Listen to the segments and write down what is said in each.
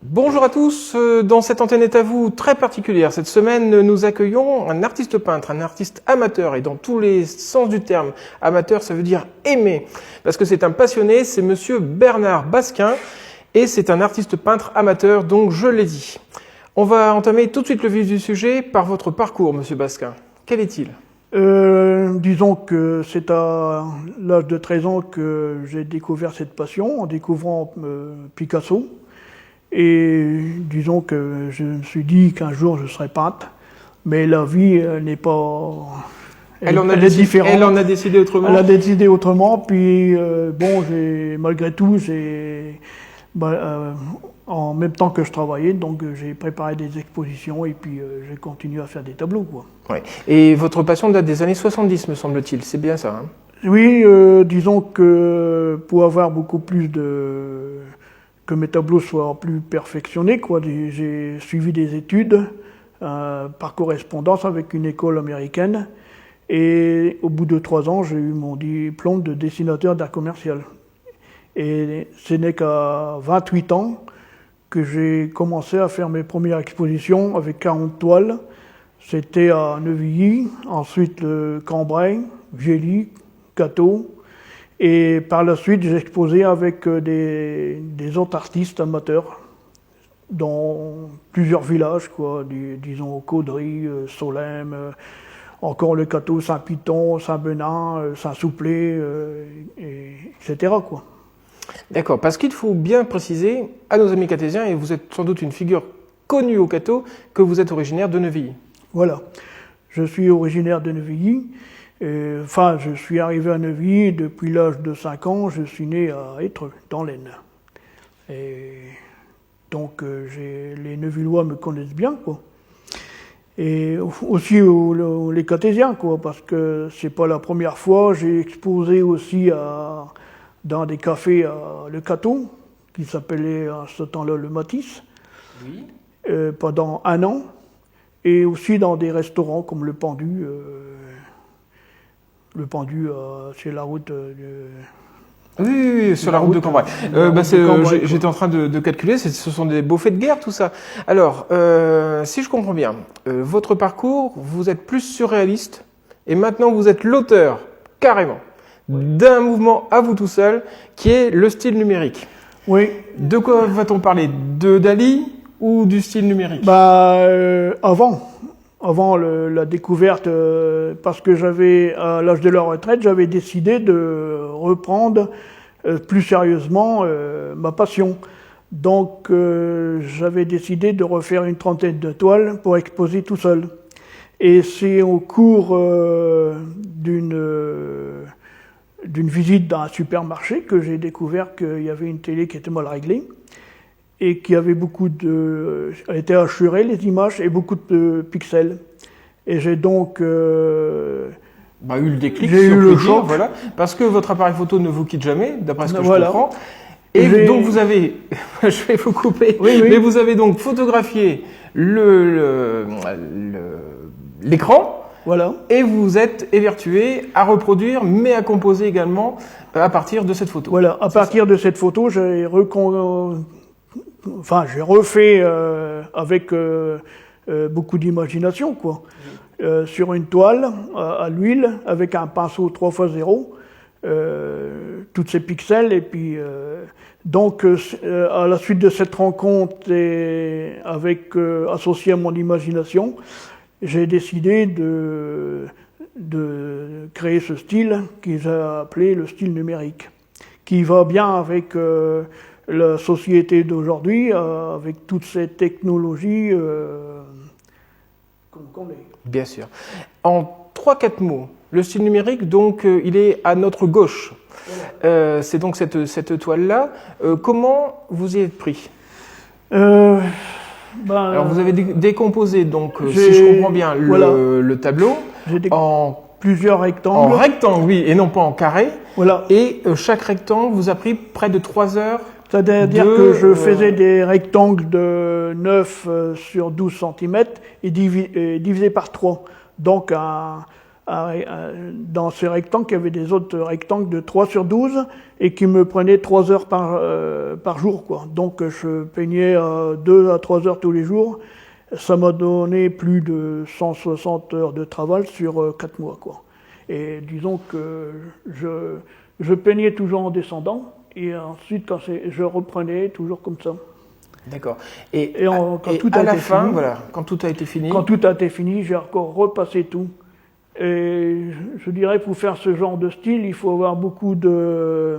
Bonjour à tous, dans cette antenne est à vous très particulière. Cette semaine, nous accueillons un artiste peintre, un artiste amateur, et dans tous les sens du terme. Amateur, ça veut dire aimer, parce que c'est un passionné, c'est monsieur Bernard Basquin, et c'est un artiste peintre amateur, donc je l'ai dit. On va entamer tout de suite le vif du sujet par votre parcours, monsieur Basquin. Quel est-il ? Disons que c'est à l'âge de 13 ans que j'ai découvert cette passion, en découvrant Picasso. Et disons que je me suis dit qu'un jour je serais peintre, mais la vie n'est pas... Elle est différente. Elle en a décidé autrement. Elle a décidé autrement, puis malgré tout, en même temps que je travaillais, donc j'ai préparé des expositions et puis j'ai continué à faire des tableaux, quoi. Ouais. Et votre passion date des années 70, me semble-t-il, c'est bien ça, hein ? Oui, disons que pour avoir beaucoup plus que mes tableaux soient plus perfectionnés, quoi. J'ai suivi des études par correspondance avec une école américaine et au bout de 3 ans, j'ai eu mon diplôme de dessinateur d'art commercial. Et ce n'est qu'à 28 ans que j'ai commencé à faire mes premières expositions avec 40 toiles. C'était à Neuvilly, ensuite le Cambrai, Viely, Cateau. Et par la suite, j'ai exposé avec des autres artistes amateurs dans plusieurs villages, quoi, disons Caudry, Solesmes, encore le Cateau, Saint-Piton, Saint-Benin, Saint-Souplé, etc., quoi. D'accord, parce qu'il faut bien préciser à nos amis catésiens, et vous êtes sans doute une figure connue au Cateau, que vous êtes originaire de Neuvilly. Voilà, je suis originaire de Neuvilly. Je suis arrivé à Neuvilly depuis l'âge de 5 ans, je suis né à Étreux, dans l'Aisne. Et donc les Neuvillois me connaissent bien, quoi. Et aussi les Catésiens, quoi, parce que c'est pas la première fois, j'ai exposé aussi dans des cafés à Le Cateau, qui s'appelait à ce temps-là le Matisse, oui. Pendant 1 an, et aussi dans des restaurants comme le Pendu sur la route Oui, sur la route de Cambrai. J'étais en train de calculer, ce sont des beaux faits de guerre, tout ça. Alors, si je comprends bien, votre parcours, vous êtes plus surréaliste, et maintenant vous êtes l'auteur, carrément, d'un mouvement à vous tout seul, qui est le style numérique. Oui. De quoi va-t-on parler ? De Dali ou du style numérique ? Avant la découverte, parce que à l'âge de la retraite, j'avais décidé de reprendre plus sérieusement ma passion. Donc j'avais décidé de refaire une 30aine de toiles pour exposer tout seul. Et c'est au cours d'une visite dans un supermarché que j'ai découvert qu'il y avait une télé qui était mal réglée et qui avait elle était hachurée, les images, et beaucoup de pixels. Et j'ai donc... eu le déclic, j'ai eu le choc. Voilà, parce que votre appareil photo ne vous quitte jamais, d'après ce que je comprends. Et donc vous avez, je vais vous couper, mais vous avez donc photographié l'écran, voilà. Et vous vous êtes évertué à reproduire, mais à composer également à partir de cette photo. Voilà, à partir de cette photo, j'ai refait avec beaucoup d'imagination, quoi. Sur une toile à l'huile avec un pinceau 3x0, toutes ces pixels, et puis à la suite de cette rencontre et associé à mon imagination, j'ai décidé de créer ce style qu'ils ont appelé le style numérique, qui va bien avec la société d'aujourd'hui, avec toutes ces technologies qu'on connaît. Bien sûr. En 3-4 mots, le style numérique, donc, il est à notre gauche. Voilà. C'est donc cette toile-là. Comment vous y êtes pris ? Alors, vous avez décomposé, donc, si je comprends bien, le tableau en plusieurs rectangles. En rectangle, oui, et non pas en carré. Voilà. Et chaque rectangle vous a pris près de 3 heures. C'est-à-dire que je faisais des rectangles de 9 sur 12 cm et divisé par 3. Donc un dans ces rectangles, il y avait des autres rectangles de 3 sur 12 et qui me prenaient 3 heures par jour, quoi. Donc je peignais 2 à 3 heures tous les jours. Ça m'a donné plus de 160 heures de travail sur 4 mois, quoi. Et disons que je peignais toujours en descendant et ensuite je reprenais toujours comme ça. D'accord. Quand tout à a la été fin, fini, voilà, quand tout a été fini. Quand tout a été fini, j'ai encore repassé tout. Et je dirais, pour faire ce genre de style, il faut avoir beaucoup de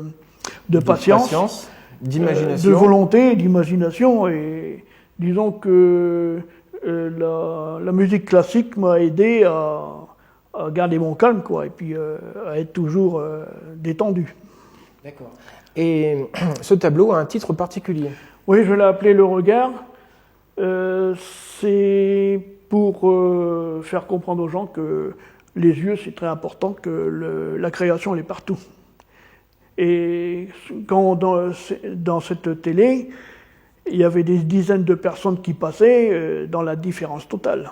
patience, d'imagination, de volonté, d'imagination. Et disons que la musique classique m'a aidé à garder mon calme, quoi, et puis à être toujours détendu. D'accord. Et ce tableau a un titre particulier. Oui, je l'ai appelé Le Regard. C'est pour faire comprendre aux gens que les yeux, c'est très important, que la création, elle est partout. Et quand dans cette télé, il y avait des dizaines de personnes qui passaient dans la différence totale.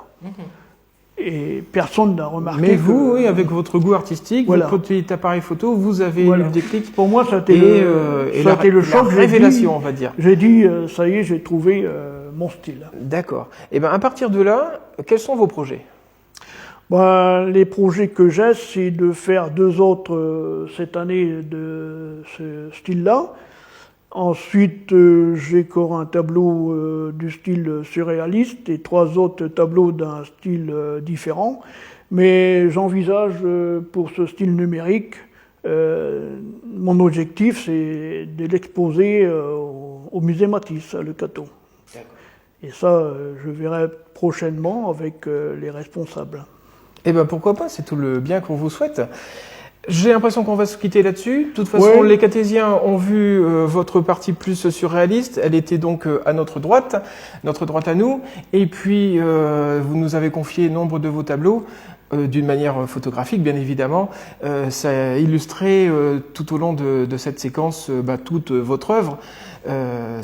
Et personne n'a remarqué. Mais vous, oui, avec votre goût artistique, voilà, votre petit appareil photo, vous avez eu le déclic. Pour moi, ça a été le choc. La révélation, on va dire. J'ai dit, ça y est, j'ai trouvé mon style. D'accord. Et bien, à partir de là, quels sont vos projets? Les projets que j'ai, c'est de faire 2 autres cette année de ce style-là. Ensuite, j'ai encore un tableau du style surréaliste et 3 autres tableaux d'un style différent. Mais j'envisage pour ce style numérique, mon objectif, c'est de l'exposer au musée Matisse, à Le Cateau. Et ça, je verrai prochainement avec les responsables. Eh bien, pourquoi pas, c'est tout le bien qu'on vous souhaite. J'ai l'impression qu'on va se quitter là-dessus. De toute façon, les Cartésiens ont vu votre partie plus surréaliste. Elle était donc à notre droite à nous. Et puis, vous nous avez confié nombre de vos tableaux, d'une manière photographique, bien évidemment. Ça a illustré tout au long de cette séquence toute votre œuvre,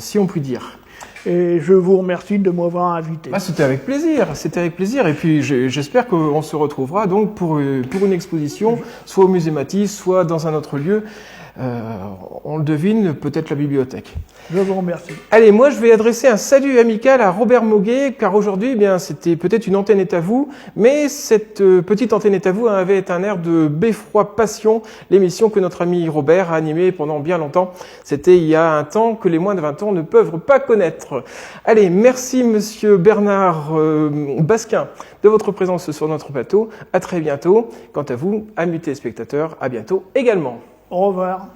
si on peut dire. Et je vous remercie de m'avoir invité. C'était avec plaisir, Et puis j'espère qu'on se retrouvera donc pour une exposition, soit au musée Matisse, soit dans un autre lieu. On le devine, peut-être la bibliothèque. Je vous remercie. Allez, moi je vais adresser un salut amical à Robert Moguet, car aujourd'hui, c'était peut-être une antenne est à vous, mais cette petite antenne est à vous avait un air de beffroi passion, l'émission que notre ami Robert a animée pendant bien longtemps. C'était il y a un temps que les moins de 20 ans ne peuvent pas connaître. Allez, merci monsieur Bernard Basquin de votre présence sur notre plateau. À très bientôt. Quant à vous, amis téléspectateurs, à bientôt également. Au revoir.